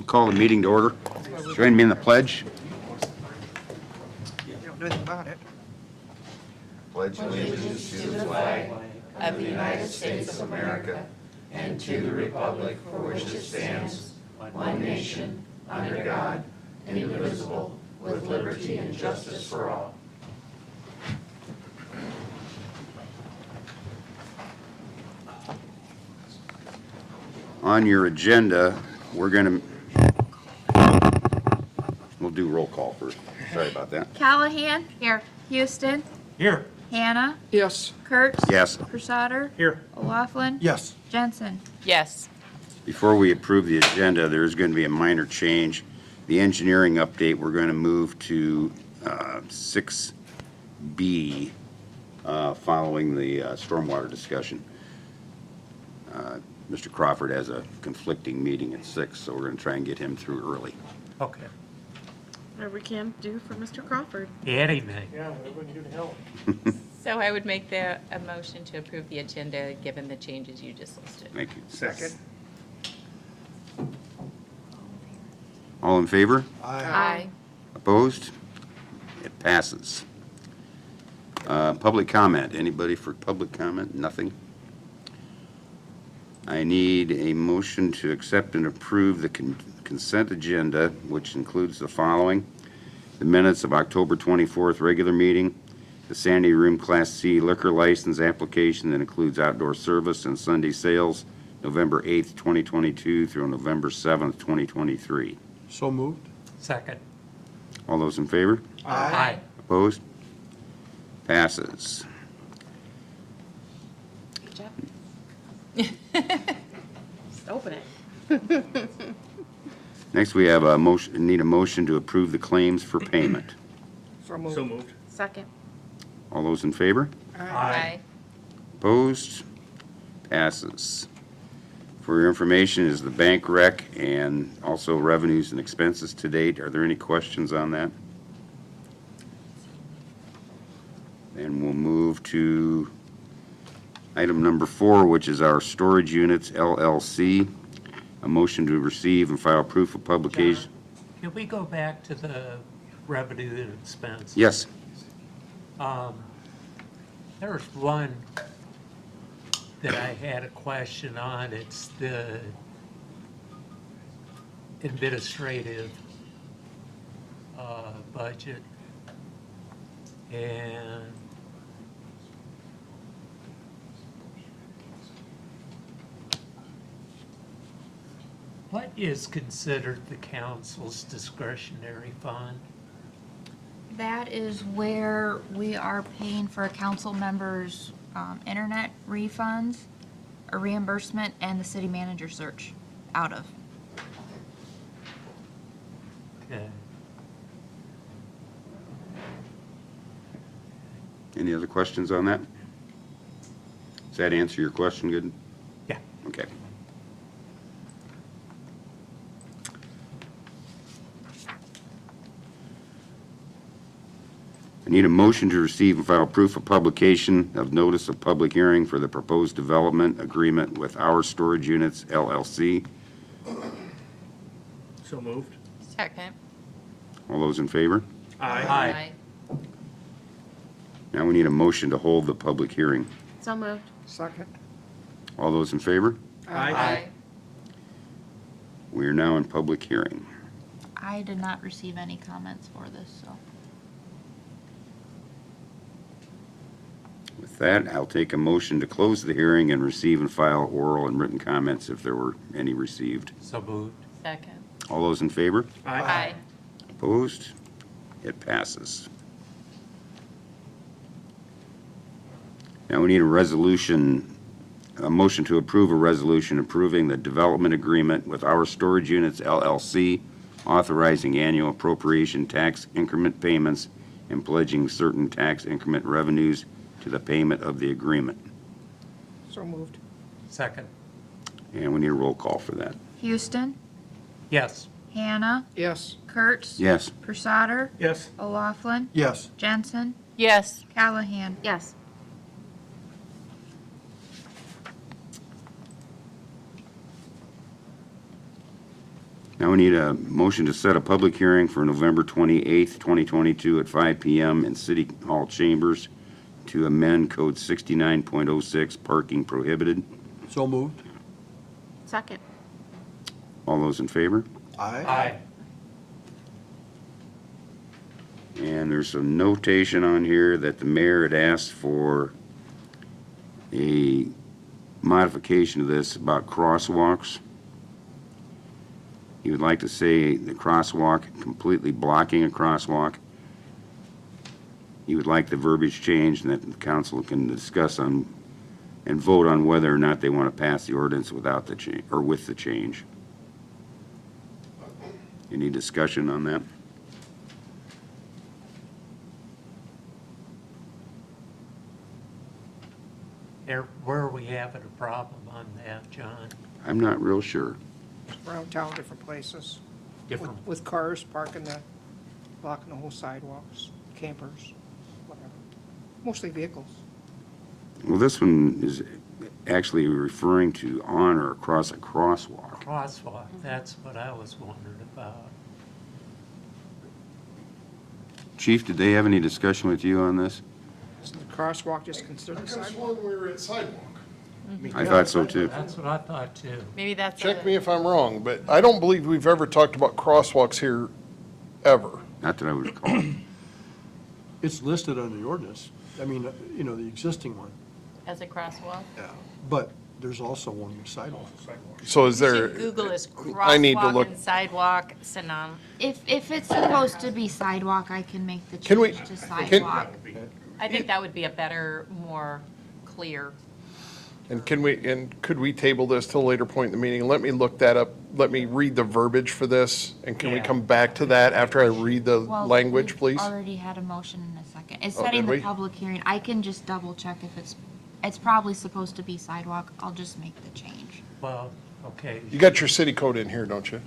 Call the meeting to order. Join me in the pledge. You don't do anything about it. Pledge allegiance to the flag of the United States of America and to the republic for which it stands, one nation, under God, indivisible, with liberty and justice for all. On your agenda, we'll do roll call first. Sorry about that. Callahan. Here. Houston. Here. Hannah. Yes. Kurtz. Yes. Prasada. Here. O'Laughlin. Yes. Jensen. Yes. Before we approve the agenda, there's going to be a minor change. The engineering update, we're going to move to 6B following the stormwater discussion. Mr. Crawford has a conflicting meeting at 6, so we're going to try and get him through early. Okay. Whatever we can do for Mr. Crawford. Anything. Yeah, whatever you do to help. So I would make a motion to approve the agenda, given the changes you just listed. Thank you. Second. All in favor? Aye. Opposed? It passes. Public comment. Anybody for public comment? Nothing? I need a motion to accept and approve the consent agenda, which includes the following: the minutes of October 24th regular meeting, the Sandy Room Class C liquor license application that includes outdoor service and Sunday sales, November 8th, 2022 through November 7th, 2023. So moved. Second. All those in favor? Aye. Opposed? Passes. Good job. Just open it. Next, we have need a motion to approve the claims for payment. So moved. So moved. Second. All those in favor? Aye. Opposed? Passes. For your information is the bank rec and also revenues and expenses to date. Are there any questions on that? And we'll move to item number 4, which is our storage units LLC. A motion to receive and file proof of publication. Can we go back to the revenue and expense? Yes. There's one that I had a question on. It's the administrative budget. And what is considered the council's discretionary fund? That is where we are paying for council members' internet refunds, a reimbursement, and the city manager search out of. Okay. Any other questions on that? Does that answer your question good? Yeah. Okay. I need a motion to receive and file proof of publication of notice of public hearing for the proposed development agreement with Our Storage Units LLC. So moved. Second. All those in favor? Aye. Now we need a motion to hold the public hearing. So moved. Second. All those in favor? Aye. We are now in public hearing. I did not receive any comments for this, so. With that, I'll take a motion to close the hearing and receive and file oral and written comments if there were any received. So moved. Second. All those in favor? Aye. Opposed? It passes. Now we need a resolution, a motion to approve a resolution approving the development agreement with Our Storage Units LLC, authorizing annual appropriation tax increment payments and pledging certain tax increment revenues to the payment of the agreement. So moved. Second. And we need a roll call for that. Houston. Yes. Hannah. Yes. Kurtz. Yes. Prasada. Yes. O'Laughlin. Yes. Jensen. Yes. Callahan. Yes. Now Now we need a motion to set a public hearing for November 28th, 2022 at 5 PM in City Hall chambers to amend Code 69.06 parking prohibited. So moved. Second. All those in favor? Aye. And there's some notation on here that the mayor had asked for a modification of this about crosswalks. He would like to say the crosswalk completely blocking a crosswalk. He would like the verbiage changed and that the council can discuss on and vote on whether or not they want to pass the ordinance without the change, or with the change. Any discussion on that? Where are we having a problem on that, John? I'm not real sure. Around town, different places. Different, With cars parking blocking the whole sidewalks, campers, whatever. Mostly vehicles. Well, this one is actually referring to on or across a crosswalk. crosswalk, that's what I was wondering about. Chief, did they have any discussion with you on this? Isn't the crosswalk just considered a Because sidewalk? when we were at sidewalk, I thought so too. That's what I thought too. Maybe that's check me if I'm wrong, but I don't believe we've ever talked about crosswalks here, ever. Not that I would recall. It's listed under the ordinance. I mean, the existing one. as a crosswalk. Yeah. But there's also one with sidewalk. So is You there? should Google is I need to crosswalk look. and sidewalk synonym. If it's supposed to be sidewalk, I can make the Can we- change to can- sidewalk. I think that would be a better, more clear. And could we table this till a later point in the meeting? Let me look that up. Let me read the verbiage for this, and can we Yeah. come back to that after I read the Well, language, we've please? Already had a motion in a second. It's Oh, setting did the we? public hearing. I can just double check if it's probably supposed to be sidewalk. I'll just make the change. Well, okay, You got your city code in here, don't you?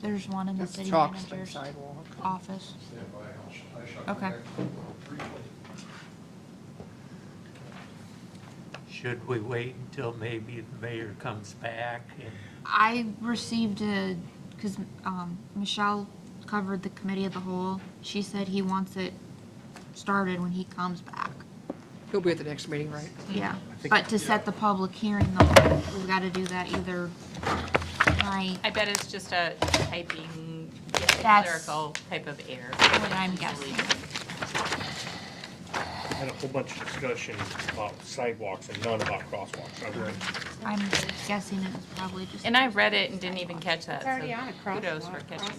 There's one in the That's city chalk thing, manager's sidewalk. office. Okay. should we wait until maybe the mayor comes back and, I received because Michelle covered the committee of the whole. She said he wants it started when he comes back. He'll be at the next meeting, right? Yeah, but to set the public hearing though, we've got to do that either tonight, I bet it's just a typing, That's- clerical type of error. what I'm guessing. Had a whole bunch of discussion about sidewalks and none about crosswalks. I'm guessing it was probably just. And I read it and didn't even catch that, It's already so on a crosswalk. kudos for catching.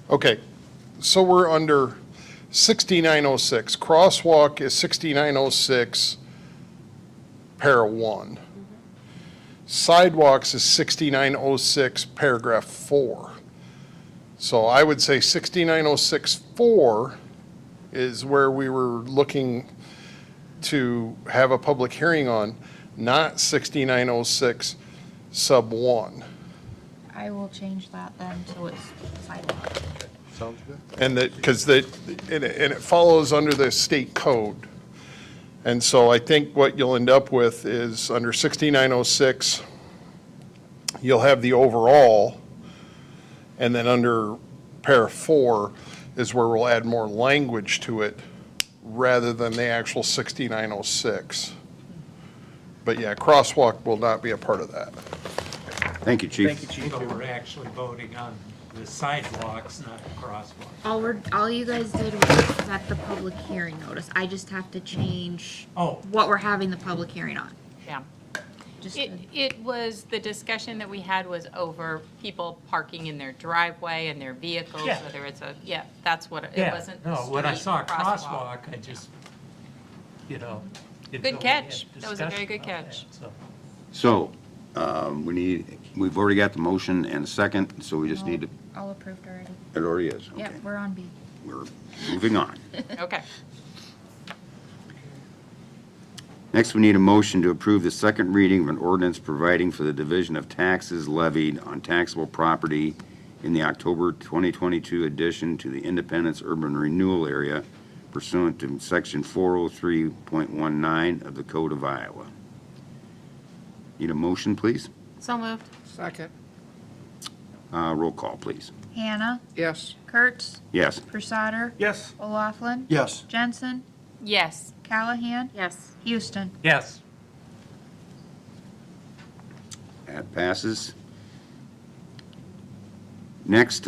Okay, so we're under 6906. Crosswalk is 6906, para 1. Sidewalks is 6906, paragraph 4. So I would say 6906-4 is where we were looking to have a public hearing on, not 6906 sub 1. I will change that then so it's sidewalk. Sounds good. And that, because it follows under the state code. And so I think what you'll end up with is under 6906, you'll have the overall, and then under para 4 is where we'll add more language to it rather than the actual 6906. But yeah, crosswalk will not be a part of that. Thank you, Chief. so we're actually voting on the sidewalks, not the crosswalks? All you guys did was set the public hearing notice. I just have to change Oh, what we're having the public hearing on. Yeah. Just It was, the discussion that we had was over people parking in their driveway and their vehicles, Yeah. whether it's that's what, it yeah, wasn't. no, when I street saw a crosswalk, I just, didn't Good know we catch. had That was a very discussion good about catch. that, so. We've already got the motion and a second, so we just need to, all approved already. it already is. Yep, Okay. we're on B. We're moving on. Okay. Next, we need a motion to approve the second reading of an ordinance providing for the division of taxes levied on taxable property in the October 2022 addition to the Independence Urban Renewal Area pursuant to Section 403.19 of the Code of Iowa. Need a motion, please? So moved. Second. Roll call, please. Hannah, Yes. Kurtz, Yes. Crusader, Yes. O'Laughlin, Yes, Jensen, Yes. Callahan, Yes. Houston. Yes. That passes. Next,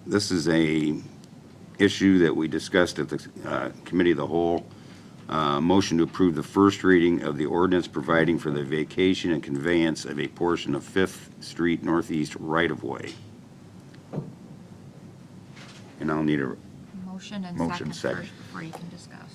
this is a issue that we discussed at the Committee of the Whole. Motion to approve the first reading of the ordinance providing for the vacation and conveyance of a portion of Fifth Street Northeast right-of-way. And I'll need a, Motion and Motion, second second. first before you can discuss.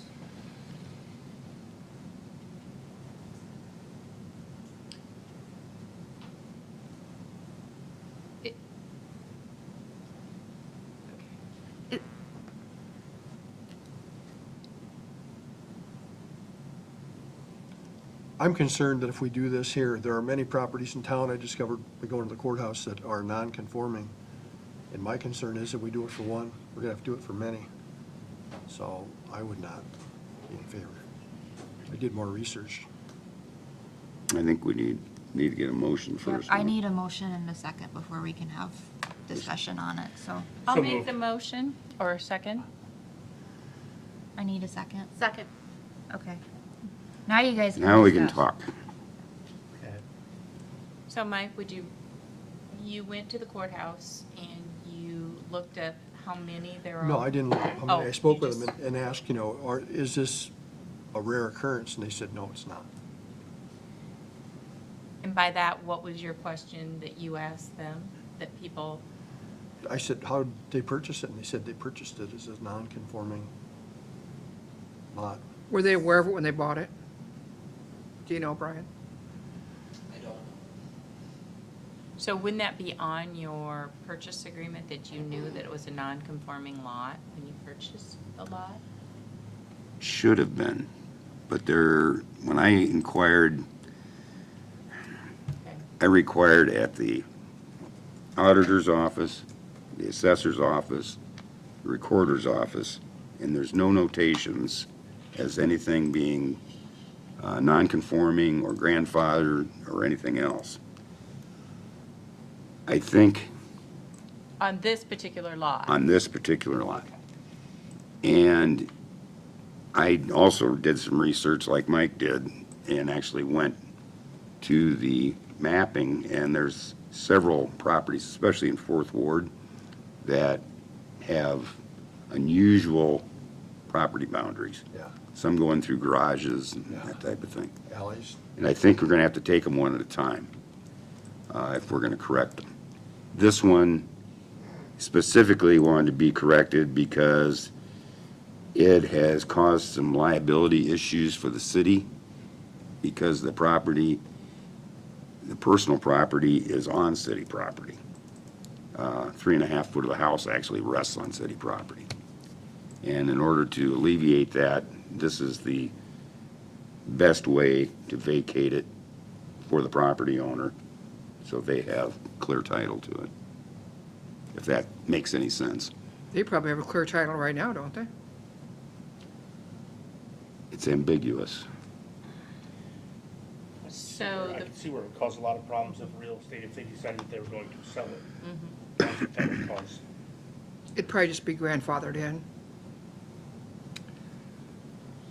I'm concerned that if we do this here, there are many properties in town I discovered by going to the courthouse that are non-conforming. And my concern is if we do it for one, we're gonna have to do it for many. So I would not be in favor. I did more research. I think we need to get a motion Yep, first. I need a motion and a second before we can have discussion on it, so I'll So make moved. the motion, or second. I need a second. Second. Okay. Now you guys can Now we can discuss. talk. Okay. So Mike, you went to the courthouse and you looked up how many there are? No, I didn't, I mean, Oh, I spoke you with them and asked, is this a rare occurrence? And they said, no, it's not. And by that, what was your question that you asked them, that people, I said, how did they purchase it? And they said they purchased it as a non-conforming lot. Were they aware of it when they bought it? Do you know, Brian? so wouldn't that be on your purchase agreement that you knew that it was a non-conforming lot when you purchased the lot? Should have been, but when I inquired, Okay. I required at the auditor's office, the assessor's office, the recorder's office, and there's no notations as anything being non-conforming or grandfathered or anything else. I think On this particular lot? on this particular lot. And I also did some research like Mike did and actually went to the mapping, and there's several properties, especially in Fourth Ward, that have unusual property boundaries. Yeah, Some going through garages and Yeah. that type of thing. alleys. And I think we're gonna have to take them one at a time, if we're gonna correct them. This one specifically wanted to be corrected because it has caused some liability issues for the city because the property, the personal property is on city property. 3.5 foot of the house actually rests on city property. And in order to alleviate that, this is the best way to vacate it for the property owner, so they have clear title to it, if that makes any sense. They probably have a clear title right now, don't they? It's ambiguous. So I the- can see where it would cause a lot of problems with real estate if they decided they were going to sell it. That's what that would cause. It'd probably just be grandfathered in.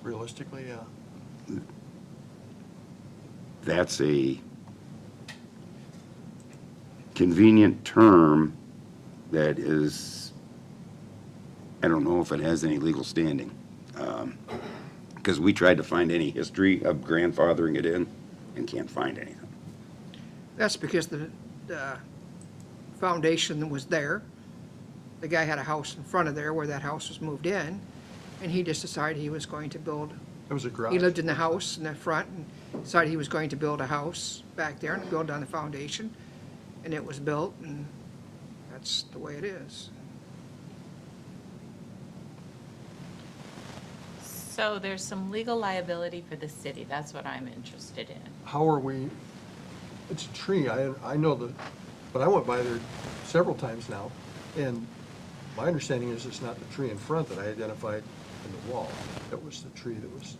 Realistically, yeah. That's a convenient term that is, I don't know if it has any legal standing. Because we tried to find any history of grandfathering it in and can't find anything. That's because the foundation that was there, the guy had a house in front of there where that house was moved in, and he just decided he was going to build, It was a garage. he lived in the house in the front and decided he was going to build a house back there and build on the foundation, and it was built, and that's the way it is. So there's some legal liability for the city, that's what I'm interested in. How are we, it's a tree, I know but I went by there several times now, and my understanding is it's not the tree in front that I identified in the wall. That was the tree that was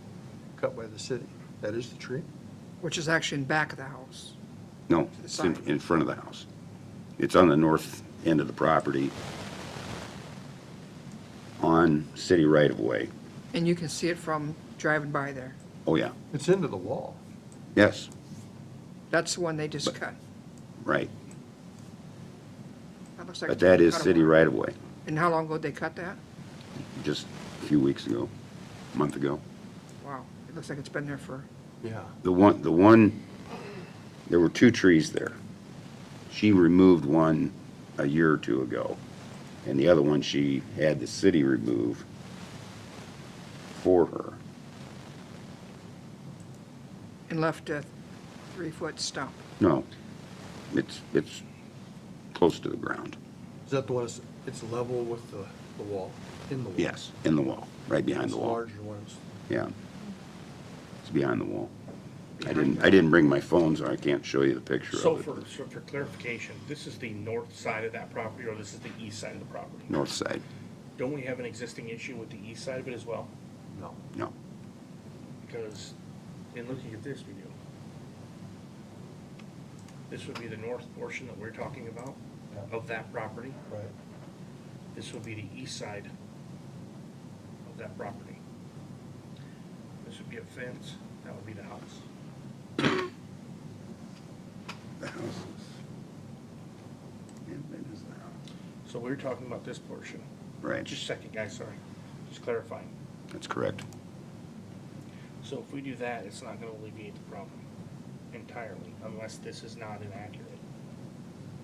cut by the city. That is the tree? Which is actually in back of the house. No, it's in front of the house. It's on the north end of the property on city right-of-way. And you can see it from driving by there. Oh, yeah. It's into the wall. Yes, That's the one they just cut. right. That looks like But it's that been is cut a city while. right-of-way, And how long ago did they cut that? just a few weeks ago, a month ago. Wow, it looks like it's been there for, Yeah. The one, there were 2 trees there. She removed one a year or 2 ago, and the other one she had the city remove for her. and left a 3-foot stump. No, it's close to the ground. Is that the one, it's level with the wall, in the wall? Yes, in the wall, right behind It's the wall. larger ones. Yeah. It's behind the wall. I didn't bring my phone, so I can't show you the picture So of it. for clarification, this is the north side of that property, or this is the east side of the property? North side, Don't we have an existing issue with the east side of it as well? No. no. Because in looking at this, we do. This would be the north portion that we're talking about of that property. Right. This would be the east side of that property. This would be a fence, that would be the house. The house is, yeah, that is the house. So we're talking about this portion. Right, Just a second, guys, sorry. Just clarifying. that's correct. So if we do that, it's not gonna alleviate the problem entirely, unless this is not an accurate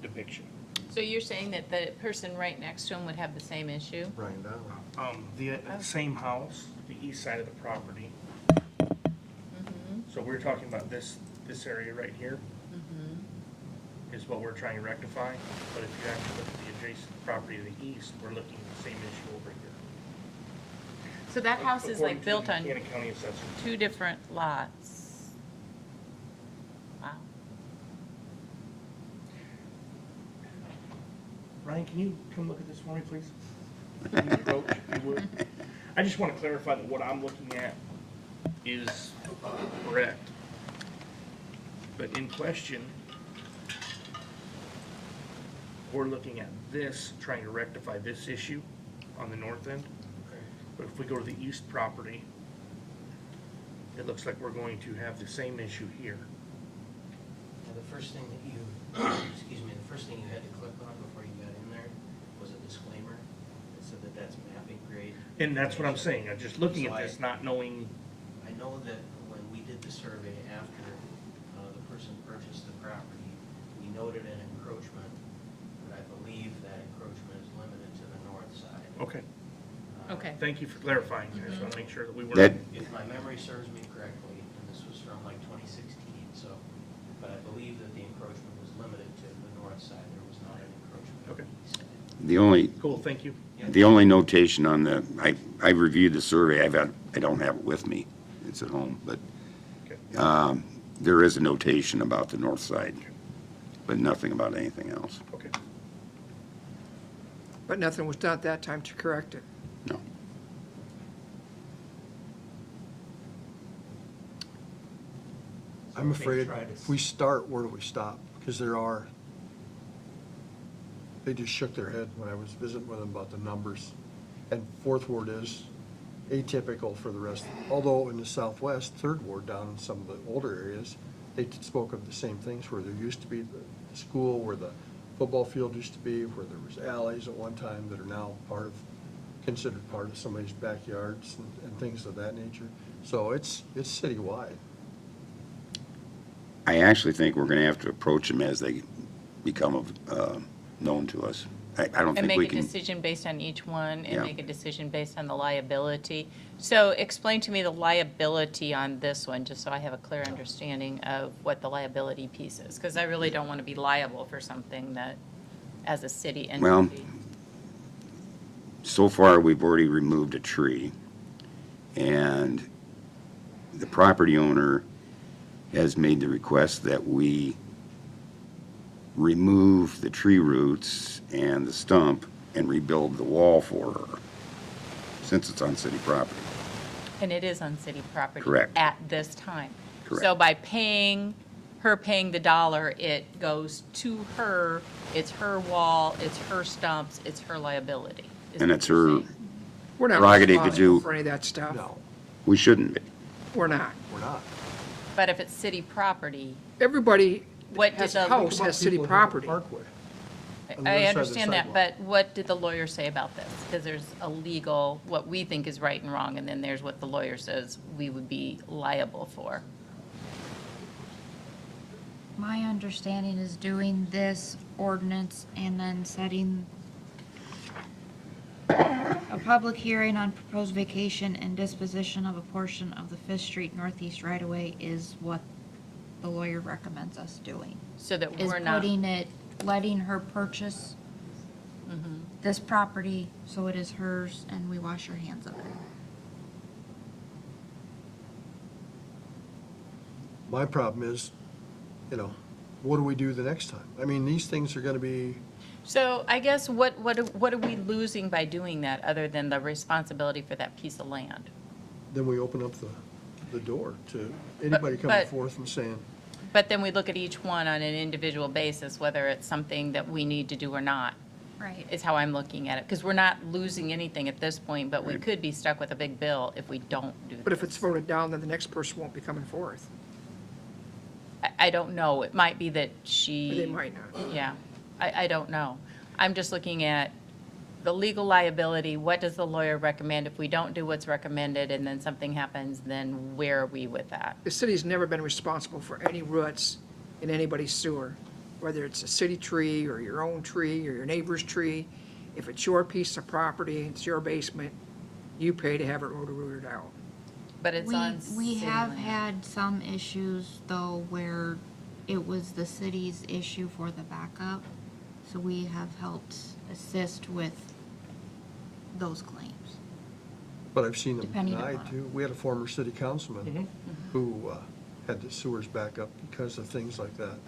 depiction. So you're saying that the person right next to him would have the same issue? Brian Down. The same house, the east side of the property. So we're talking about this area right here is what we're trying to rectify. But if you actually look at the adjacent property to the east, we're looking at the same issue over here. So that house is According like to built the on Buchanan County Assessor. 2 different lots. Wow. Ryan, can you come look at this for me, please? Can you approach, if you would? I just want to clarify that what I'm looking at is correct. But in question, we're looking at this, trying to rectify this issue on the north end. But if we go to the east property, it looks like we're going to have the same issue here. Now, the first thing that you, excuse me, the first thing you had to click on before you got in there was a disclaimer that said that that's mapping grade. And that's what I'm saying, I'm just looking at this, not knowing, I know that when we did the survey after the person purchased the property, we noted an encroachment, but I believe that encroachment is limited to the north side. okay, Okay. thank you for clarifying, I just want to make sure that we That, weren't. If my memory serves me correctly, and this was from like 2016, so, but I believe that the encroachment was limited to the north side, there was not an encroachment on Okay. the east side. Cool, thank you. the only notation on the, I reviewed the survey, I don't have it with me, it's at home, but Okay, there is a notation about the north side, but nothing about anything else. okay. But nothing was done at that time to correct it. No. I'm So afraid try to if we start, where do we stop? Because they just shook their head when I was visiting with them about the numbers. And Fourth Ward is atypical for the rest. Although in the Southwest, Third Ward down in some of the older areas, they spoke of the same things where there used to be the school, where the football field used to be, where there was alleys at one time that are now considered part of somebody's backyards and things of that nature. So it's citywide. I actually think we're gonna have to approach them as they become known to us. I don't And think we make a can, decision based on each one, Yeah. and make a decision based on the liability. So explain to me the liability on this one, just so I have a clear understanding of what the liability piece is. Because I really don't want to be liable for something that, as a city Well, entity. so far, we've already removed a tree, and the property owner has made the request that we remove the tree roots and the stump and rebuild the wall for her, since it's on city property. And it is on city property. Correct. At this time. Correct. So by paying her paying the dollar, it goes to her, it's her wall, it's her stumps, it's her liability. is And what it's you're her, saying. We're not Prerogative to responsible do- for any of that stuff. No, we shouldn't be. We're not. we're not. But if it's city property, Everybody What that has did a the- house has city People who have a property. Parkway. On the I other side of the understand that, sidewalk. but what did the lawyer say about this? Because there's a legal, what we think is right and wrong, and then there's what the lawyer says we would be liable for. My understanding is doing this ordinance and then setting a public hearing on proposed vacation and disposition of a portion of the Fifth Street Northeast right-of-way is what the lawyer recommends us doing. So that Is we're not, putting it, letting her purchase this property so it is hers and we wash our hands of it. My problem is, what do we do the next time? I mean, these things are gonna be, so I guess what are we losing by doing that, other than the responsibility for that piece of land? then we open up the door to anybody coming but- forth and saying, But then we look at each one on an individual basis, whether it's something that we need to do or not, Right. is how I'm looking at it. Because we're not losing anything at this point, but we could be stuck with a big bill if we don't do this. But if it's voted down, then the next person won't be coming forth. I don't know. It might be that Or she. they might not. Yeah, I don't know. I'm just looking at the legal liability. What does the lawyer recommend? If we don't do what's recommended and then something happens, then where are we with that? The city's never been responsible for any roots in anybody's sewer, whether it's a city tree or your own tree or your neighbor's tree. If it's your piece of property, it's your basement, you pay to have it rooted out. But it's on We city have land. had some issues though where it was the city's issue for the backup. So we have helped assist with those claims. but I've seen them Depending denied upon- too. We had a former city councilman who had the sewers back up because of things like that.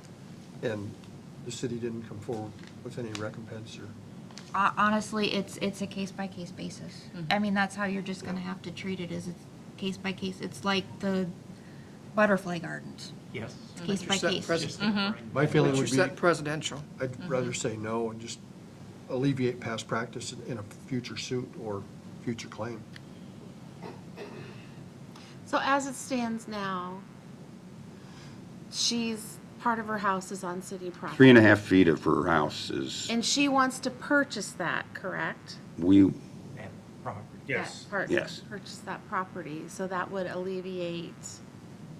And the city didn't come forward with any recompense or, Honestly, it's a case-by-case basis. I mean, that's how you're just gonna have to treat it, is it's case by case. It's like the butterfly gardens, Yes. it's case by Set case. precedent. my feeling Once you're would be, set presidential. I'd rather say no and just alleviate past practice in a future suit or future claim. So as it stands now, part of her house is on city property. 3.5 feet of her house is, And she wants to purchase that, correct? we, That property. Yes. That part- Yes. Purchase that property, so that would alleviate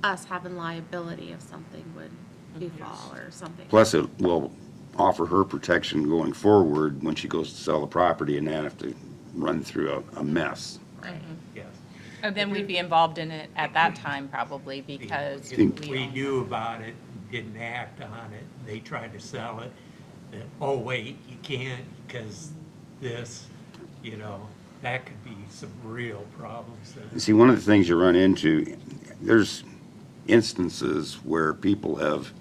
us having liability if something would befall or something. plus it will offer her protection going forward when she goes to sell the property and not have to run through a mess. Right. Yes. And then we'd be involved in it at that time probably because If we we own- knew about it, didn't act on it, they tried to sell it, then, oh, wait, you can't because this, that could be some real problems. You see, one of the things you run into, there's instances where people have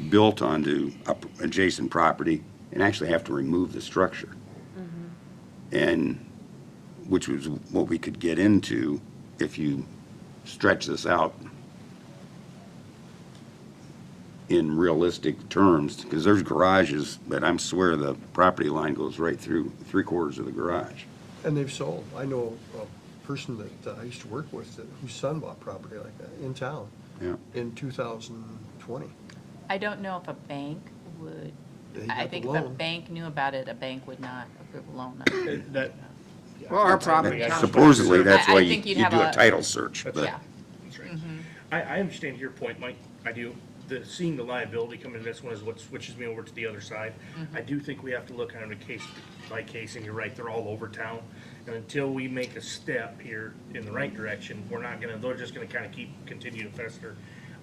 built onto adjacent property and actually have to remove the structure. And, which was what we could get into if you stretch this out in realistic terms, because there's garages, but I swear the property line goes right through 3/4 of the garage. And they've sold. I know a person that I used to work with whose son bought property like that in town Yeah. in 2020. I don't know if a bank would, They I got the think if a loan. bank knew about it, a bank would not approve a loan. on it. That, Well, our problem in town. Supposedly, that's I why you think you'd you have do a a- title search, but. Yeah. that's right. I understand your point, Mike, I do. Seeing the liability come in this one is what switches me over to the other side. I do think we have to look on a case by case, and you're right, they're all over town. And until we make a step here in the right direction, they're just gonna kind of continue to fester.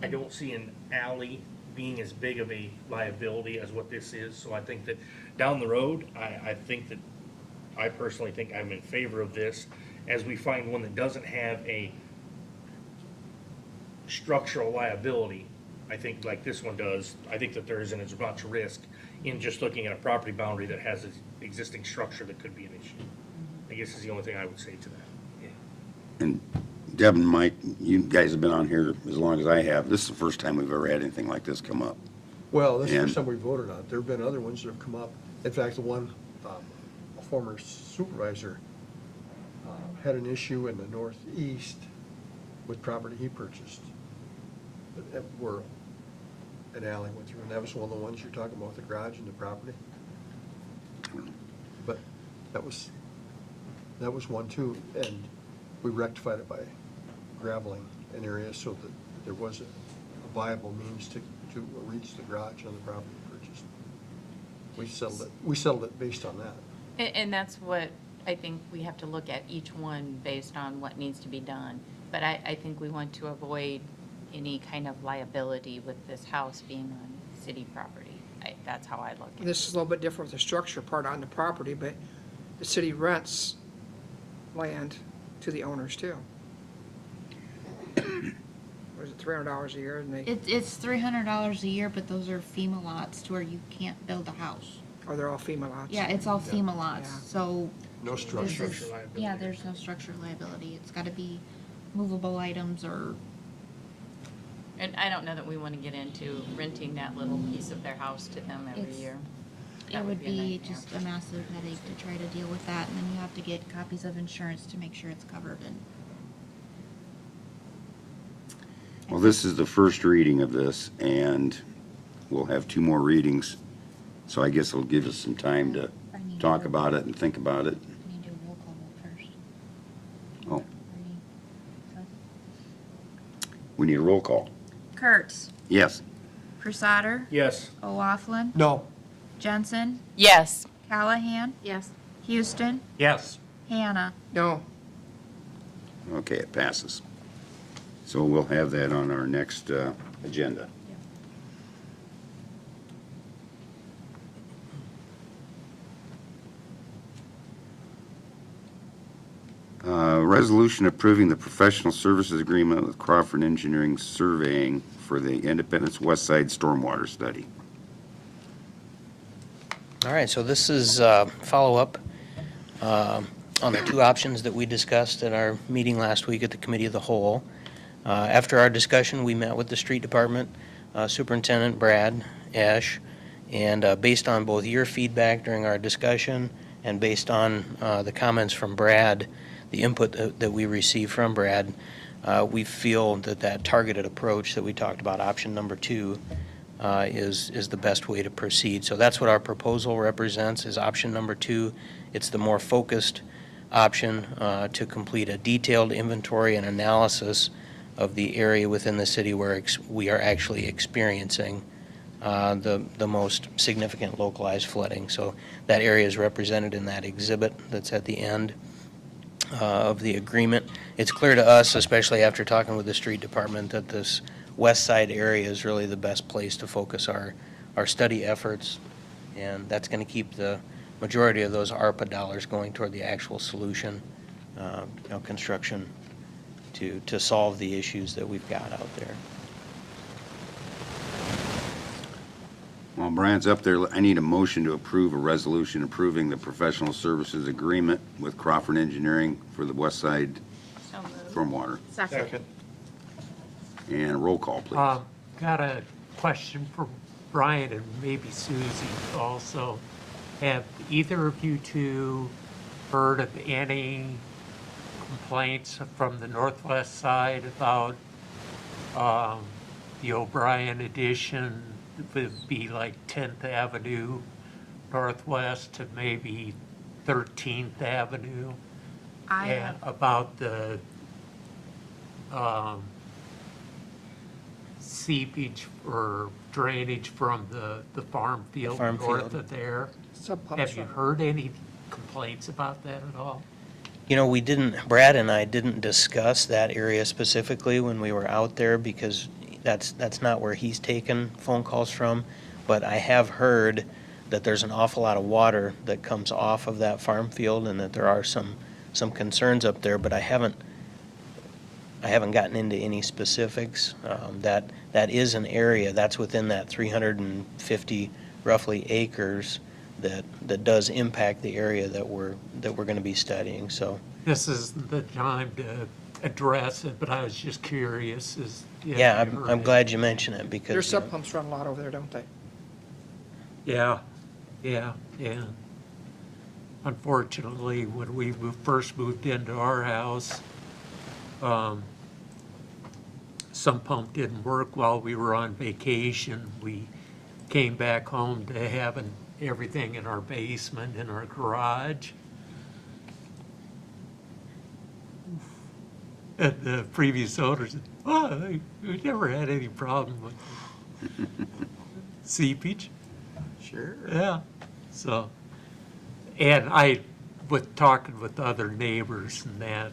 I don't see an alley being as big of a liability as what this is, so I think that down the road, I personally think I'm in favor of this. As we find one that doesn't have a structural liability, I think like this one does, I think that there isn't as much risk in just looking at a property boundary that has an existing structure that could be an issue. I guess is the only thing I would say to that. And Deb and Mike, you guys have been on here as long as I have. This is the first time we've ever had anything like this come up. Well, this is the And- first time we voted on it. There have been other ones that have come up. In fact, the one, a former supervisor had an issue in the northeast with property he purchased, where an alley went through, and that was one of the ones you're talking about, the garage and the property. But that was one too, and we rectified it by graveling an area so that there was a viable means to reach the garage on the property purchased. We settled it based on that. And that's what I think we have to look at each one based on what needs to be done. But I think we want to avoid any kind of liability with this house being on city property. That's how I look at it. This is a little bit different with the structure part on the property, but the city rents land to the owners too. Was it $300 a year and they, It's $300 a year, but those are FEMA lots to where you can't build a house. or they're all FEMA lots? Yeah, it's all FEMA lots, Yeah. so. No this structure. is- Structure liability. Yeah, there's no structure liability. It's gotta be movable items or, And I don't know that we want to get into renting that little piece of their house to them every It's- year. it That would a be nightmare. just a massive headache to try to deal with that, and then you have to get copies of insurance to make sure it's covered and. Well, this is the first reading of this, and we'll have 2 more readings. So I guess it'll give us some time to I need talk to- about it and think about it. I need to do a roll call vote first. Oh, Ready? Go. we need a roll call. Kurtz, Yes. Crusader, Yes. O'Laughlin, No, Jensen, Yes. Callahan, Yes. Houston, Yes, Hannah. No, Okay, it passes. So we'll have that on our next agenda. Resolution approving the professional services agreement with Crawford Engineering Surveying for the Independence West Side Stormwater Study. All right, so this is follow-up on the 2 options that we discussed at our meeting last week at the Committee of the Whole. After our discussion, we met with the Street Department Superintendent Brad Esch, and based on both your feedback during our discussion and based on the comments from Brad, the input that we received from Brad, we feel that that targeted approach that we talked about, option number 2, is the best way to proceed. So that's what our proposal represents, is option number 2. It's the more focused option to complete a detailed inventory and analysis of the area within the city where we are actually experiencing the most significant localized flooding. So that area is represented in that exhibit that's at the end of the agreement. It's clear to us, especially after talking with the street department, that this west side area is really the best place to focus our study efforts, and that's going to keep the majority of those ARPA dollars going toward the actual solution, construction to solve the issues that we've got out there. While Brian's up there, I need a motion to approve a resolution approving the professional services agreement with Crawford Engineering for the West Side So moved. Stormwater. Second. And roll call, please. got a question for Brian and maybe Susie also. Have either of you 2 heard of any complaints from the northwest side about the O'Brien addition? Would be like 10th Avenue Northwest to maybe 13th Avenue? And about the seepage or drainage from the farm field farm north field. of there. subpumps. Have you heard any complaints about that at all? You know, Brad and I didn't discuss that area specifically when we were out there because that's not where he's taken phone calls from. But I have heard that there's an awful lot of water that comes off of that farm field and that there are some concerns up there, but I haven't gotten into any specifics. That is an area that's within that 350 roughly acres that does impact the area that we're going to be studying. So This is the time to address it, but I was just curious as. if Yeah, you heard I'm it. glad you mentioned it Their because, sub pumps run a lot over there, don't they? Yeah, yeah. Unfortunately, when we first moved into our house, some pump didn't work while we were on vacation. We came back home to having everything in our basement, in our garage. And the previous owner said, oh, we never had any problem with seepage. Sure. Yeah, so, and with talking with other neighbors and that,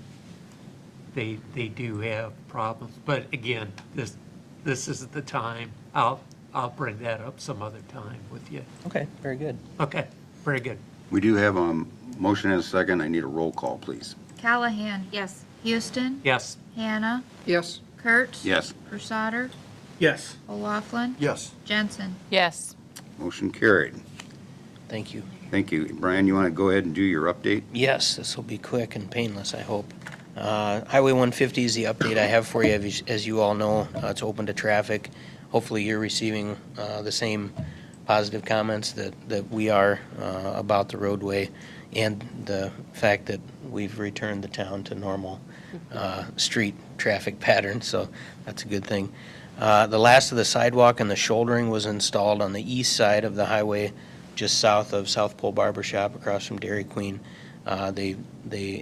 they do have problems. But again, this isn't the time. I'll bring that up some other time with you. okay, very good. Okay, very good. We do have a motion and a second. I need a roll call, please. Callahan. Yes. Houston. Yes, Hannah. Yes, Kurtz. Yes. Crusader. Yes. O'Laughlin. Yes. Jensen. Yes. Motion carried. Thank you. Thank you. Brian, you want to go ahead and do your update? Yes, this will be quick and painless, I hope. Highway 150 is the update I have for you. As you all know, it's open to traffic. Hopefully, you're receiving the same positive comments that we are about the roadway and the fact that we've returned the town to normal street traffic patterns, so that's a good thing. The last of the sidewalk and the shouldering was installed on the east side of the highway, just south of South Pole Barber Shop, across from Dairy Queen. They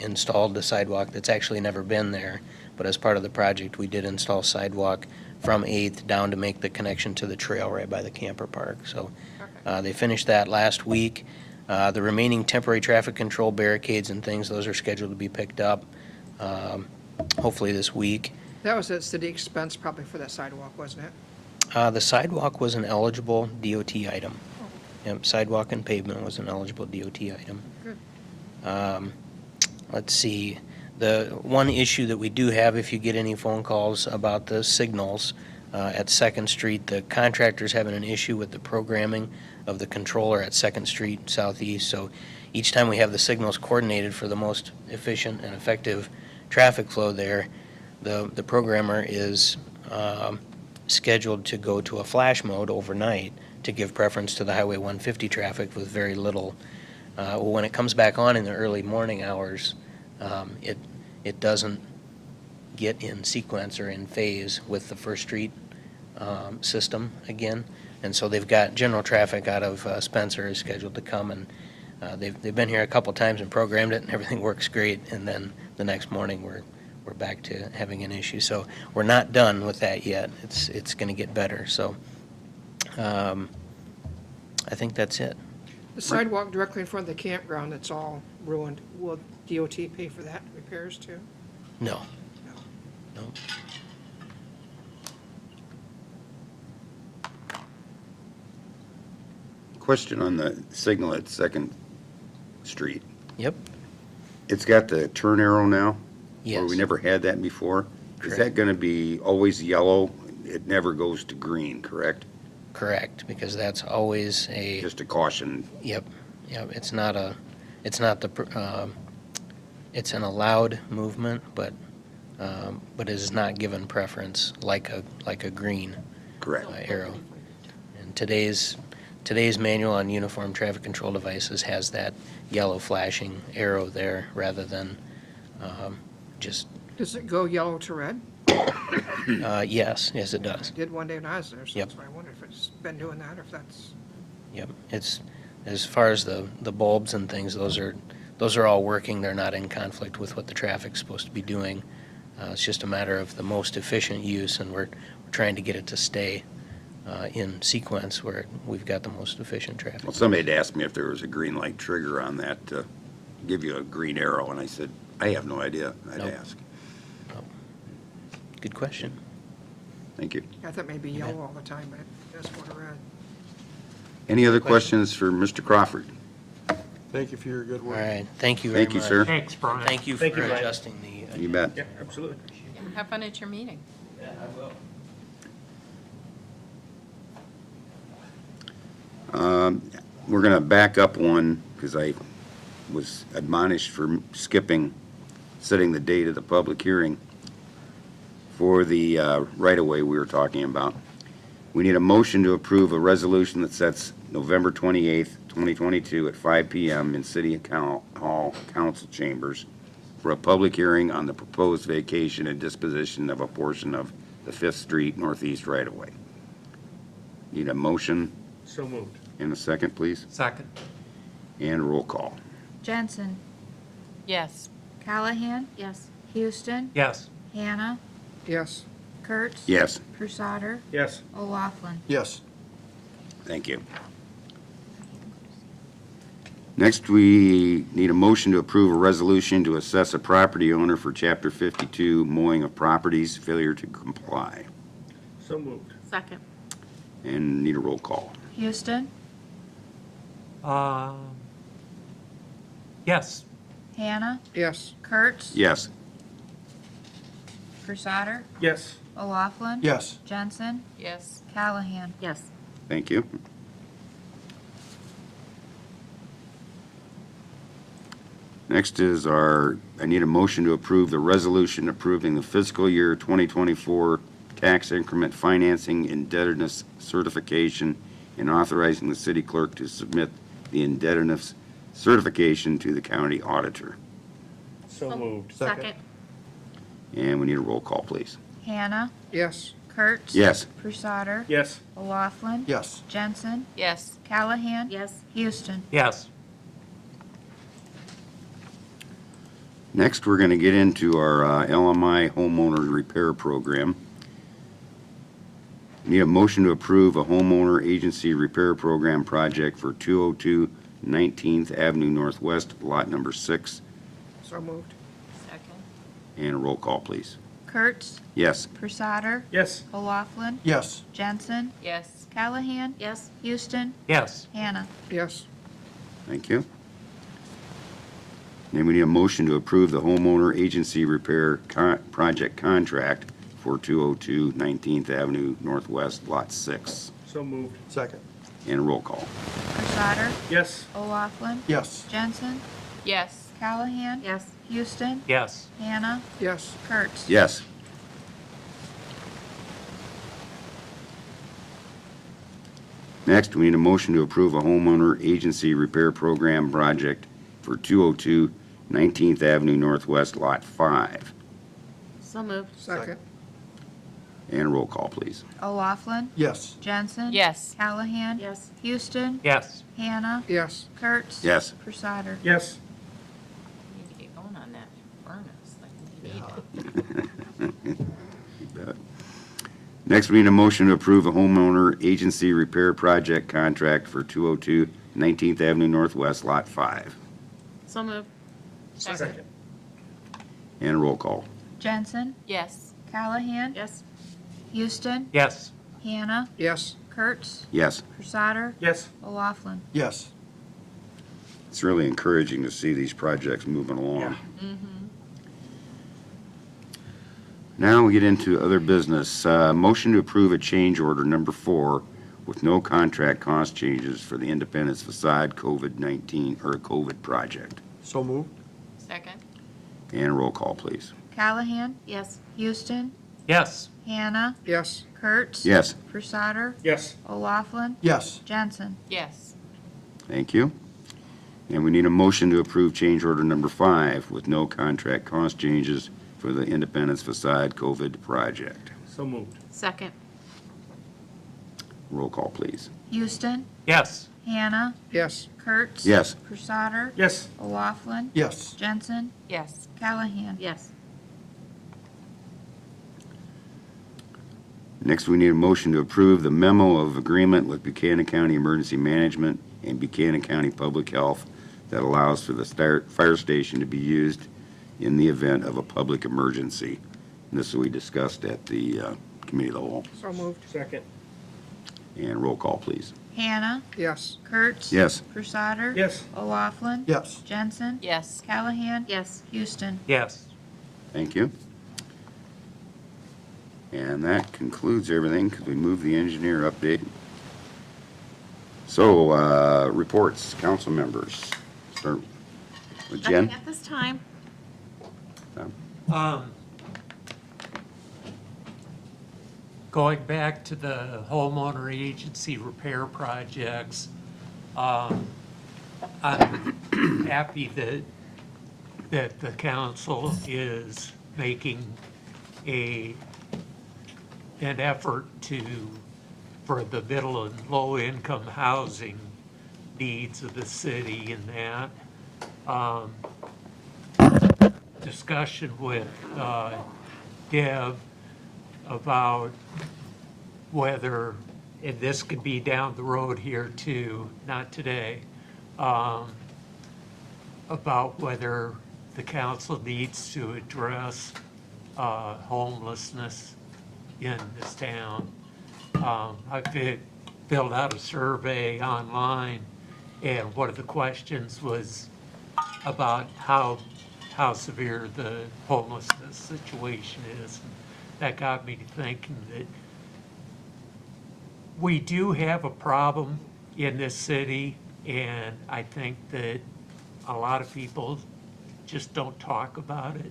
installed the sidewalk that's actually never been there, but as part of the project, we did install sidewalk from 8th down to make the connection to the trail right by the camper park. So they finished that last week. The remaining temporary traffic control barricades and things, those are scheduled to be picked up hopefully this week. that was at city expense probably for that sidewalk, wasn't it? The sidewalk was an eligible DOT item. Yep, sidewalk and pavement was an eligible DOT item. Good. Let's see, the one issue that we do have, if you get any phone calls about the signals at Second Street, the contractor's having an issue with the programming of the controller at Second Street Southeast. So each time we have the signals coordinated for the most efficient and effective traffic flow there, the programmer is scheduled to go to a flash mode overnight to give preference to the Highway 150 traffic with very little. When it comes back on in the early morning hours, it doesn't get in sequence or in phase with the First Street system again. And so they've got general traffic out of Spencer is scheduled to come, and they've been here a couple times and programmed it, and everything works great. And then the next morning, we're back to having an issue. So we're not done with that yet. It's going to get better. So I think that's it. The sidewalk directly in front of the campground that's all ruined, will DOT pay for that repairs too? No. No. Question on the signal at Second Street. Yep. It's got the turn arrow now? Where we Yes. never had that before? Is that Correct. going to be always yellow? It never goes to green, correct? Correct, because that's always a. Just a caution. Yep, it's not it's an allowed movement, but it is not given preference like a green Correct. arrow. And today's manual on uniform traffic control devices has that yellow flashing arrow there rather than just, Does it go yellow to red? yes, it does. It did one day when I was there, so Yep. that's why I wondered if it's been doing that, or if that's, Yep, it's, as far as the bulbs and things, those are all working. They're not in conflict with what the traffic's supposed to be doing. It's just a matter of the most efficient use, and we're trying to get it to stay in sequence where we've got the most efficient traffic. Well, somebody had asked me if there was a green light trigger on that to give you a green arrow, and I said, I have no idea. I'd Nope. ask. Good question. Thank you. I thought maybe yellow all the time, but that's what I read. Any other questions for Mr. Crawford? Thank you for your good All work. right, thank you very Thank much. you, sir. Thanks, Brian. Thank you for Thank you, Brian. adjusting the. You bet. Yeah, absolutely. Have fun at your meeting. Yeah, I will. We're going to back up one because I was admonished for skipping setting the date of the public hearing. for the right-of-way we were talking about. We need a motion to approve a resolution that sets November 28th, 2022 at 5 PM in City Hall Council Chambers for a public hearing on the proposed vacation and disposition of a portion of the Fifth Street Northeast right-of-way. Need a motion So moved. and a second, please, Second. and roll call. Jensen, Yes. Callahan, Yes. Houston, Yes. Hannah, Yes, Kurtz. Yes, Crusader, Yes. O'Laughlin. Yes. thank you. Next, we need a motion to approve a resolution to assess a property owner for Chapter 52 mowing of properties, failure to comply. So moved. Second. And need a roll call. Houston, Yes. Hannah, yes, Kurtz. Yes, Crusader, Yes. O'Laughlin. Yes. Jensen, Yes. Callahan. Yes. thank you. Next is I need a motion to approve the resolution approving the fiscal year 2024 tax increment financing indebtedness certification and authorizing the city clerk to submit the indebtedness certification to the county auditor. So moved. Second. And we need a roll call, please. Hannah, yes, Kurtz. Yes, Crusader, Yes. O'Laughlin. Yes. Jensen, Yes. Callahan. Yes. Houston. Yes. next we're going to get into our LMI homeowner repair program. Need a motion to approve a homeowner agency repair program project for 202 19th Avenue Northwest, lot number 6. so moved. Second. And a roll call, please. Kurtz. Yes, Crusader, Yes. O'Laughlin. Yes. Jensen, Yes. Callahan. Yes. Houston, Yes. Hannah. Yes, thank you. Then we need a motion to approve the homeowner agency repair project contract for 202 19th Avenue Northwest, lot 6. So moved. Second. And a roll call. Crusader, Yes. O'Laughlin. Yes. Jensen, Yes. Callahan. Yes. Houston, Yes. Hannah, yes, Kurtz. Yes. Next, we need a motion to approve a homeowner agency repair program project for 202 19th Avenue Northwest, Lot 5. So moved. second, And a roll call, please. O'Laughlin. Yes. Jensen. Yes. Callahan. Yes. Houston, Yes. Hannah, yes, Kurtz. Yes. Crusader. Yes. Need to get going on that furnace. Like, we need it. You bet. Next, we need a motion to approve a homeowner agency repair project contract for 202 19th Avenue Northwest, Lot 5. So moved. Second. And a roll call. Jensen, Yes. Callahan. Yes. Houston, Yes. Hannah, yes, Kurtz. Yes. Crusader, Yes. O'Laughlin. Yes. It's really encouraging to see these projects moving along. Now we get into other business. Motion to approve a change order number 4 with no contract cost changes for the Independence Facade COVID-19 or COVID project. So moved. Second. And a roll call, please. Callahan, Yes. Houston, Yes. Hannah, yes, Kurtz. Yes, Crusader, Yes. O'Laughlin. Yes. Jensen. Yes. thank you. And we need a motion to approve change order number 5 with no contract cost changes for the Independence Facade COVID project. So moved. Second. Roll call, please. Houston, Yes. Hannah, yes, Kurtz. Yes. Crusader, Yes. O'Laughlin. Yes. Jensen, Yes. Callahan. Yes. Next, we need a motion to approve the memo of agreement with Buchanan County Emergency Management and Buchanan County Public Health that allows for the fire station to be used in the event of a public emergency. And this we discussed at the Committee of the Whole. so moved, Second. And roll call, please. Hannah, yes, Kurtz. Yes. Crusader. Yes. O'Laughlin. Yes. Jensen, Yes. Callahan. Yes. Houston. Yes. Thank you. And that concludes everything because we moved the engineer update. So, reports, council members. Start with Jen. Nothing at this time. Um, going back to the homeowner agency repair projects, I'm happy that the council is making an effort for the middle and low-income housing needs of the city and that. Discussion with Deb about whether, and this could be down the road here too, not today, about whether the council needs to address homelessness in this town. I filled out a survey online, and one of the questions was about how severe the homelessness situation is. That got me to thinking that we do have a problem in this city, and I think that a lot of people just don't talk about it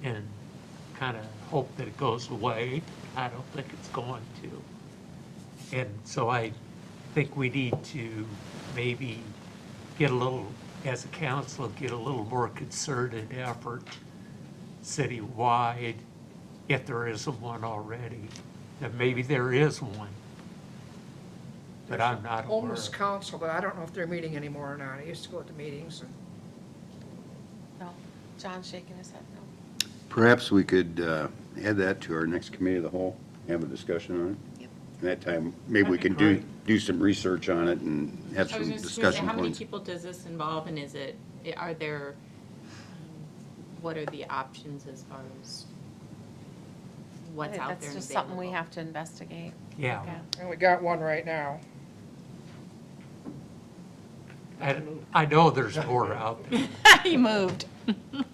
and kind of hope that it goes away. I don't think it's going to. And so I think we need to maybe get a little, as a council, get a little more concerted effort citywide, if there isn't one already. And maybe there is one, but I'm not aware. Homeless council, but I don't know if they're meeting anymore or not. I used to go to the meetings and No, John's shaking his head no. Perhaps we could add that to our next committee of the whole, have a discussion on it. Yep. And that time, maybe we can do some research on it and have I was some just gonna say, discussion how many points. people does this involve, and is it, are there, what are the options as far as what's out there That's and just something we available? have to investigate. Yeah. and we got one right now. I know there's more out there. He moved.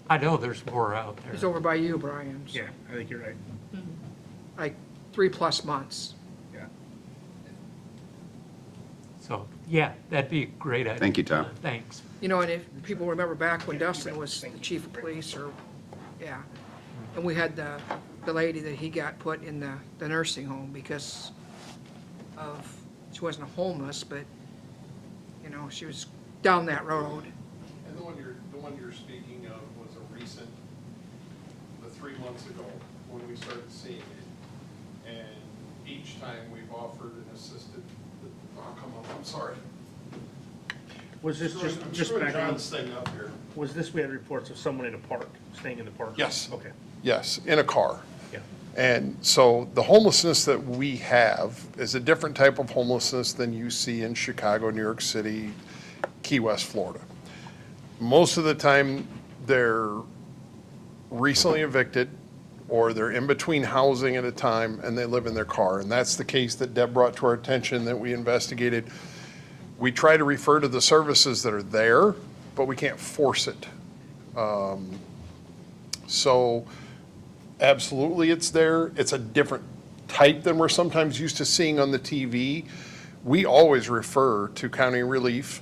I know there's more out It's there. over by you, Brian. Yeah, I think you're right. Like 3+ months. Yeah. So, yeah, that'd be a great idea. Thank you, Tom. Thanks. You know, and if people remember back when Dustin was the chief of police, or, yeah, and we had the lady that he got put in the nursing home because of, she wasn't homeless, but, you know, she was down that road. And the one you're speaking of was a recent, the 3 months ago, when we started seeing it. And each time we've offered an assisted, oh, come on, I'm sorry. Was this I'm just screwing back on, John's thing up here. was this, we had reports of someone in a park, staying in the park? Yes. Okay, Yes, in a car. yeah. And so the homelessness that we have is a different type of homelessness than you see in Chicago, New York City, Key West, Florida. Most of the time, they're recently evicted, or they're in between housing at a time, and they live in their car. And that's the case that Deb brought to our attention that we investigated. We try to refer to the services that are there, but we can't force it. So absolutely it's there. It's a different type than we're sometimes used to seeing on the TV. We always refer to county relief.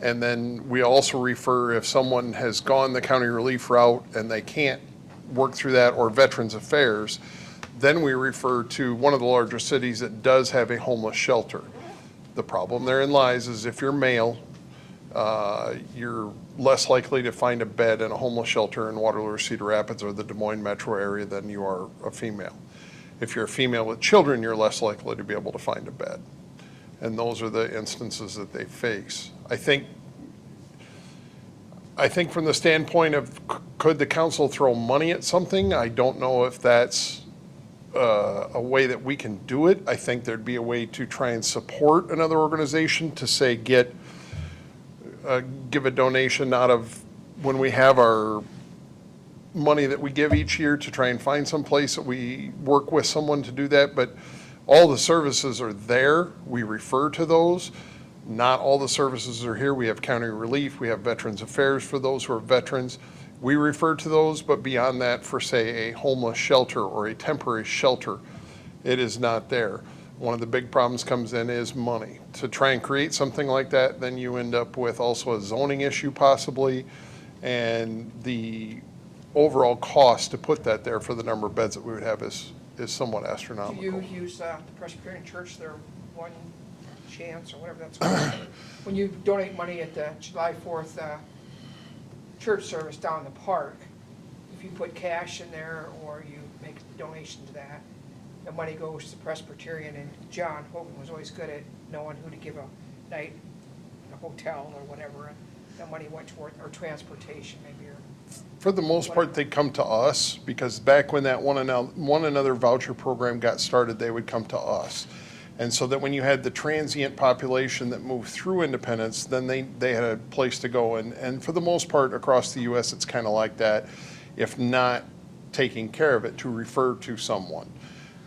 And then we also refer if someone has gone the county relief route and they can't work through that, or Veterans Affairs, then we refer to one of the larger cities that does have a homeless shelter. The problem therein lies is if you're male, you're less likely to find a bed in a homeless shelter in Waterloo or Cedar Rapids or the Des Moines metro area than you are a female. If you're a female with children, you're less likely to be able to find a bed. And those are the instances that they face. I think from the standpoint of could the council throw money at something, I don't know if that's a way that we can do it. I think there'd be a way to try and support another organization to say give a donation out of when we have our money that we give each year to try and find some place that we work with someone to do that. But all the services are there. We refer to those. Not all the services are here. We have county relief. We have Veterans Affairs for those who are veterans. We refer to those, but beyond that, for say a homeless shelter or a temporary shelter, it is not there. One of the big problems comes in is money. To try and create something like that, then you end up with also a zoning issue possibly, and the overall cost to put that there for the number of beds that we would have is is somewhat Do astronomical. you use the Presbyterian Church, their one chance or whatever that's called? When you donate money at the July 4th church service down in the park, if you put cash in there or you make a donation to that, the money goes to the Presbyterian, and John Hogan was always good at knowing who to give a night in a hotel or whatever, and the money went toward, or transportation maybe, or For the most part, they come to us, because back when that one another voucher program got started, they would come to us. And so that when you had the transient population that moved through Independence, then they had a place to go. And for the most part, across the US, it's kind of like that, if not taking care of it, to refer to someone.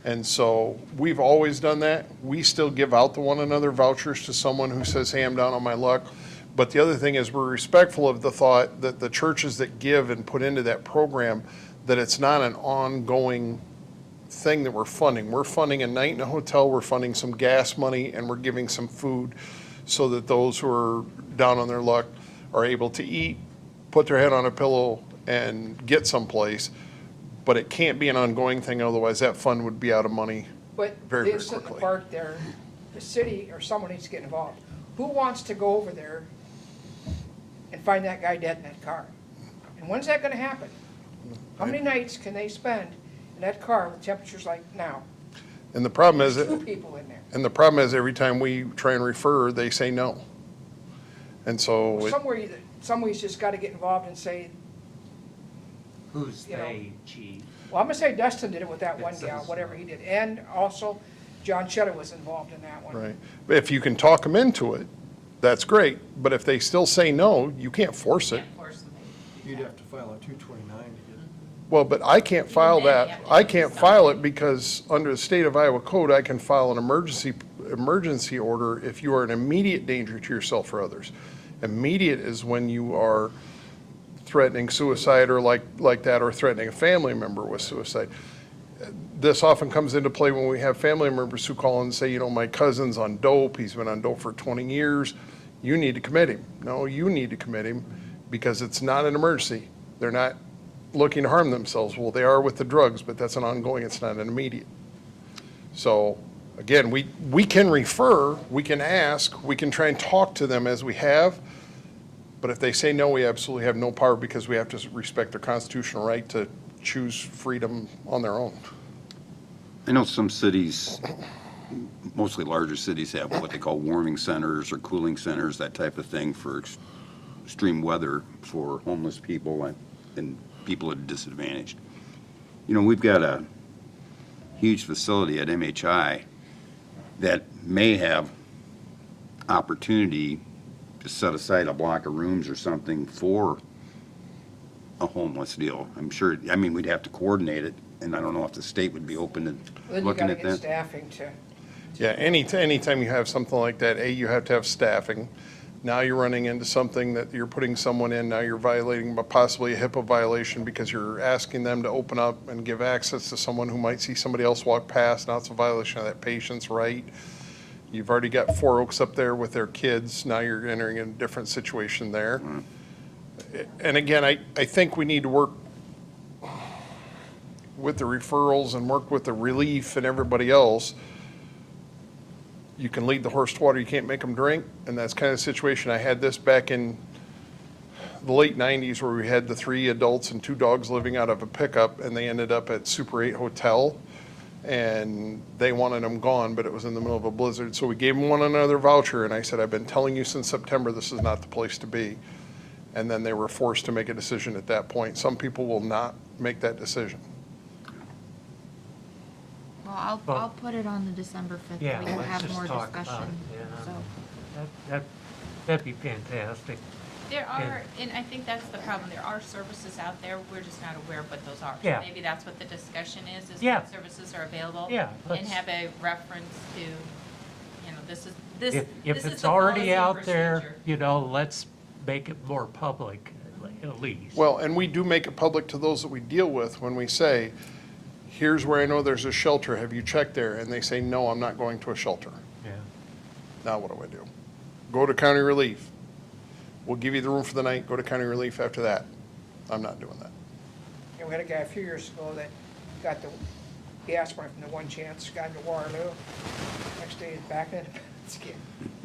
And so we've always done that. We still give out the one another vouchers to someone who says, hey, I'm down on my luck. But the other thing is, we're respectful of the thought that the churches that give and put into that program, that it's not an ongoing thing that we're funding. We're funding a night in a hotel, we're funding some gas money, and we're giving some food so that those who are down on their luck are able to eat, put their head on a pillow, and get someplace. But it can't be an ongoing thing, otherwise that fund would be out of money. But Very, very this in the quickly. park there, the city or someone needs to get involved. Who wants to go over there and find that guy dead in that car? And when's that gonna happen? How many nights can they spend in that car with temperatures like now? And the problem is, There's two people in there. and the problem is, every time we try and refer, they say no. And so, Somebody's just gotta get involved and say, Who's You know. they, chief? well, I'm gonna say Dustin did it with that one It gal, says- whatever he did. And also, John Cheddar was involved in that one. right, but if you can talk them into it, that's great. But if they still say no, you can't force it. Can't force them. You'd have to file a 229 to get. Well, but I can't file then you that, have to I do can't file it something. because under the state of Iowa code, I can file an emergency order if you are an immediate danger to yourself or others. Immediate is when you are threatening suicide or like that, or threatening a family member with suicide. This often comes into play when we have family members who call and say, you know, my cousin's on dope, he's been on dope for 20 years, you need to commit him. No, you need to commit him because it's not an emergency. They're not looking to harm themselves. Well, they are with the drugs, but that's an ongoing, it's not an immediate. So, again, we can refer, we can ask, we can try and talk to them as we have, but if they say no, we absolutely have no power because we have to respect their constitutional right to choose freedom on their own. I know some cities, mostly larger cities, have what they call warming centers or cooling centers, that type of thing for extreme weather for homeless people and people at a disadvantage. You know, we've got a huge facility at MHI that may have opportunity to set aside a block of rooms or something for a homeless deal. I'm sure, I mean, we'd have to coordinate it, and I don't know if the state would be open to Then you looking gotta at get that. staffing to, Yeah, anytime you have something like that, you have to have staffing. Now you're running into something that you're putting someone in, now you're violating possibly a HIPAA violation because you're asking them to open up and give access to someone who might see somebody else walk past. Now it's a violation of that patient's right. You've already got Four Oaks up there with their kids, now you're entering in a different situation there. And again, I think we need to work with the referrals and work with the relief and everybody else. You can lead the horse to water, you can't make them drink, and that's kind of the situation. I had this back in the late 90s where we had the 3 adults and 2 dogs living out of a pickup, and they ended up at Super 8 Hotel, and they wanted them gone, but it was in the middle of a blizzard. So we gave them one another voucher, and I said, I've been telling you since September, this is not the place to be. And then they were forced to make a decision at that point. Some people will not make that decision. Well, I'll put it on the December 5th. Yeah, We can let's have just more talk about discussion. it, yeah. So, That'd be fantastic. There are, and I think that's the problem, there are services out there, we're just not aware of what those are. So Yeah. maybe that's what the discussion is Yeah. what services are available. Yeah, And let's- have a reference to, you know, this is If the it's already policy and out there, procedure. you know, let's make it more public, at least. Well, and we do make it public to those that we deal with when we say, here's where I know there's a shelter, have you checked there? And they say, no, I'm not going to a shelter. Yeah. Now what do I do? Go to county relief. We'll give you the room for the night, go to county relief after that. I'm not doing that. we had a guy a few years ago that got the gas pipe from the One Chance, got into Waterloo. Next day, he's back in, it's getting,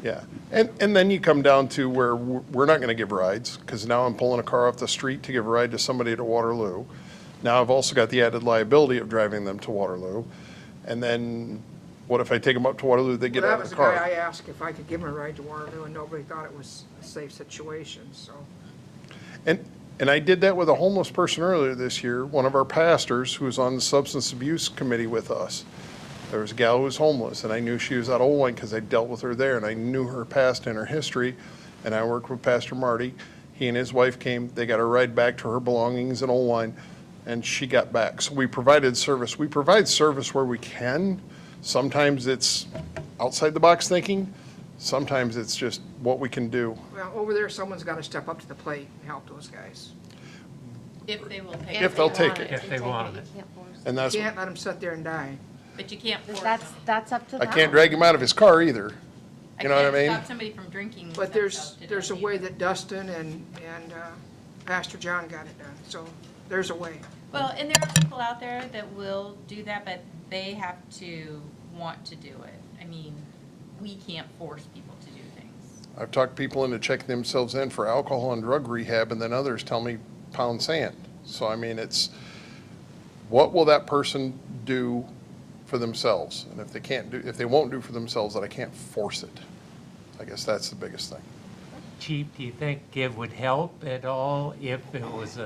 Yeah, and then you come down to where we're not gonna give rides, because now I'm pulling a car off the street to give a ride to somebody to Waterloo. Now I've also got the added liability of driving them to Waterloo. And then, what if I take them up to Waterloo, they get well, that out of was the the guy I car? asked if I could give him a ride to Waterloo, and nobody thought it was a safe situation, so. And I did that with a homeless person earlier this year, one of our pastors who was on the substance abuse committee with us. There was a gal who was homeless, and I knew she was out of Old because I dealt with her there, and I knew her past and her history, and I worked with Pastor Marty. He and his wife came, they got her ride back to her belongings in Old, and she got back. So we provided service. We provide service where we can. Sometimes it's outside the box thinking, sometimes it's just what we can do. Well, over there, someone's gotta step up to the plate and help those guys. If they will take If it. they'll take want it. to If they take want You it. can't force it. And You that's, can't let them sit there and die. But you can't force That's, them. that's up to I them. can't drag him out of his car either. You know what I can't mean? stop somebody from drinking But themselves to there's a death way either. that Dustin and Pastor John got it done, so there's a way. Well, and there are people out there that will do that, but they have to want to do it. I mean, we can't force people to do things. I've talked people into checking themselves in for alcohol and drug rehab, and then others tell me pound sand. So, I mean, it's, what will that person do for themselves? And if they can't do, if they won't do for themselves, then I can't force it. I guess that's the biggest thing. Chief, do you think it would help at all if it was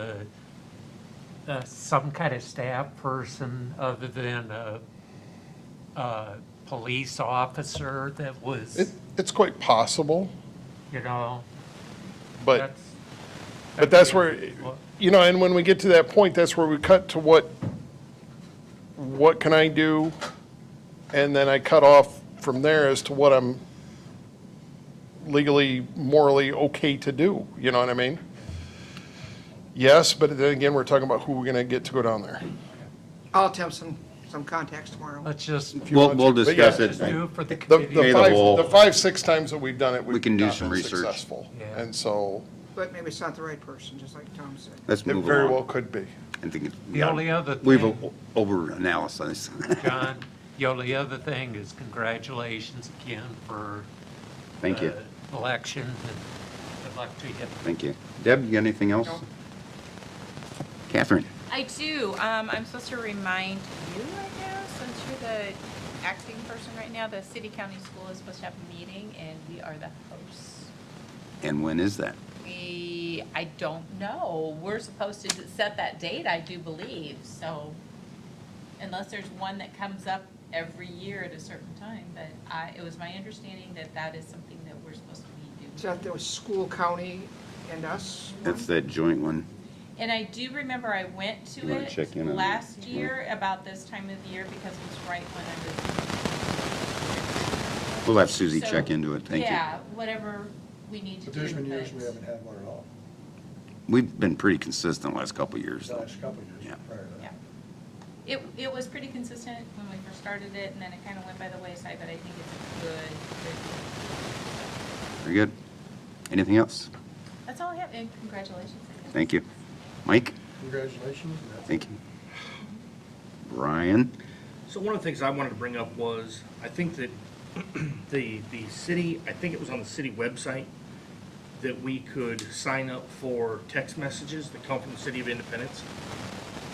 some kind of staff person other than a police officer that was, It's quite possible, you know, but, that's. that's where, you know, and when we get to that point, that's where we cut to what can I do? And then I cut off from there as to what I'm legally, morally okay to do, you know what I mean? Yes, but then again, we're talking about who we're gonna get to go down there. I'll attempt some contacts tomorrow. Let's just We'll But discuss yeah. it. just do it for the The, committee. Okay, the whole- the 5, 6 times that we've done it, We we've can do not some been research. successful. Yeah. And so, But maybe it's not the right person, just like Tom said. Let's it move very well along. could be. I think it's. The only other We've thing, over-analyzed. John, the only other thing is congratulations again for Thank you, the election, and good luck to you. thank you. Deb, you got anything else? No. Catherine? I do. I'm supposed to remind you right now, since you're the acting person right now, the city county school is supposed to have a meeting and we are the hosts. And when is that? I don't know. We're supposed to set that date, I do believe, so unless there's one that comes up every year at a certain time, but it was my understanding that that is something that we're supposed to be doing. Is that the school, county, and us? one? That's that joint one. And I do remember I went to You wanna it check in on last that? year about this time of the year because it was right when I was. We'll have Susie So, check into it, thank you. Yeah, whatever we need to But do. there's been years but- we haven't had one at all, We've been pretty consistent the last couple of years. the last couple of Yeah. years prior to that. Yeah. It was pretty consistent when we first started it, and then it kind of went by the wayside, but I think it's good. Very good. Anything else? That's all I have, and congratulations. I guess. Thank you. Mike? Congratulations. and that's- Thank you. Brian? So one of the things I wanted to bring up was, I think that the city, I think it was on the city website, that we could sign up for text messages that come from the City of Independence.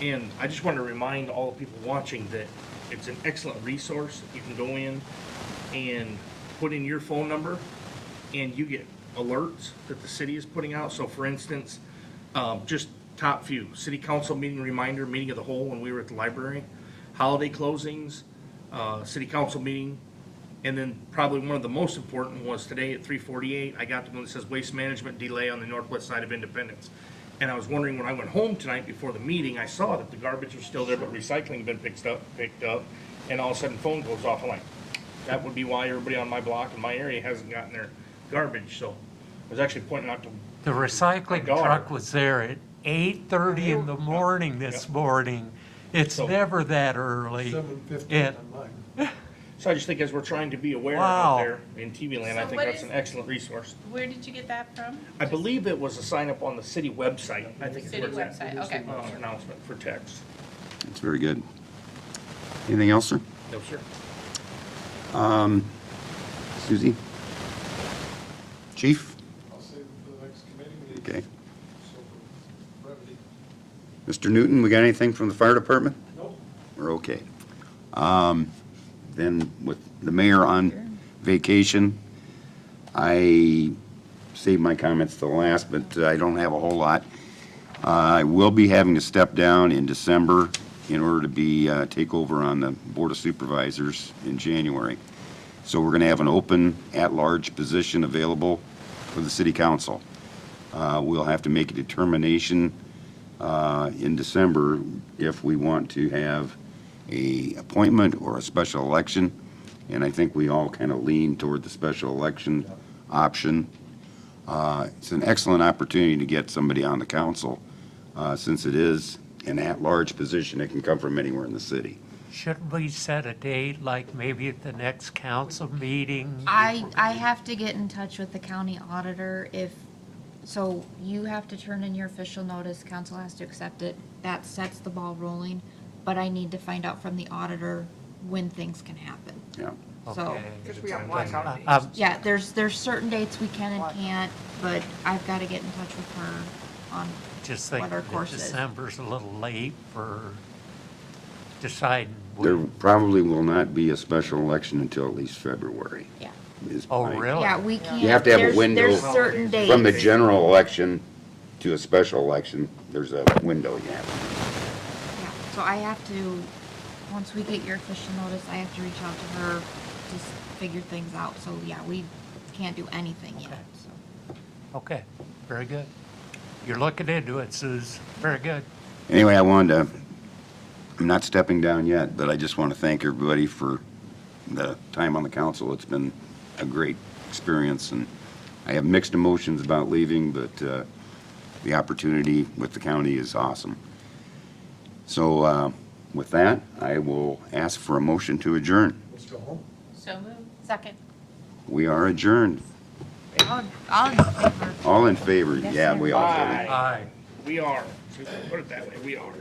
And I just wanted to remind all the people watching that it's an excellent resource. You can go in and put in your phone number, and you get alerts that the city is putting out. So for instance, just top few, city council meeting reminder, meeting of the whole when we were at the library, holiday closings, city council meeting, and then probably one of the most important was today at 3:48, I got the one that says waste management delay on the northwest side of Independence. And I was wondering, when I went home tonight before the meeting, I saw that the garbage was still there, but recycling had been picked up, and all of a sudden phone goes off, I'm like, that would be why everybody on my block in my area hasn't gotten their garbage, so I was actually pointing out to, The recycling daughter. truck was there at 8:30 in the morning this morning. It's So- never that early. 7:15 And on mine. so I just think as we're trying to be aware Wow. out there in TV land, I So think what that's is- an excellent resource. Where did you get that from? I believe it was a sign up on the city website, I think it's City where it's at. website, okay. Announcement for text. That's very good. Anything else, sir? No, sir. Susie? Chief? I'll save it for the next committee meeting. Okay. So for brevity. Mr. Newton, we got anything from the fire department? Nope. We're okay. Then with the mayor on vacation, I saved my comments to the last, but I don't have a whole lot. I will be having to step down in December in order to be, take over on the Board of Supervisors in January. So we're going to have an open at-large position available for the city council. We'll have to make a determination in December if we want to have a appointment or a special election. And I think we all kind of lean toward the special election option. It's an excellent opportunity to get somebody on the council, since it is an at-large position. It can come from anywhere in the city. Shouldn't we set a date, like maybe at the next council meeting? I have to get in touch with the county auditor so you have to turn in your official notice, council has to accept it, that sets the ball rolling, but I need to find out from the auditor when things can happen. Yeah. So, Okay. Because we have blackout dates. yeah, there's certain dates we can and can't, but I've got to get in touch with her on Just what think our that course is. December's a little late for deciding. There probably will not be a special election until at least February. Yeah. is Oh, my- really? Yeah, we can't. You have to have a there's- window There's certain dates. From the general election to a special election, there's a window you have. Yeah, so I have to, once we get your official notice, I have to reach out to her to figure things out. So, yeah, we can't do anything yet, so. Okay, very good. You're looking into it, Suze. Very good. Anyway, I'm not stepping down yet, but I just want to thank everybody for the time on the council. It's been a great experience, and I have mixed emotions about leaving, but the opportunity with the county is awesome. So with that, I will ask for a motion to adjourn. Let's go home. So moved. Second. We are adjourned. I'll in favor. All in favor? Yes, Yeah, sir. we all voted. Aye. Aye. We are. Put it that way, we are.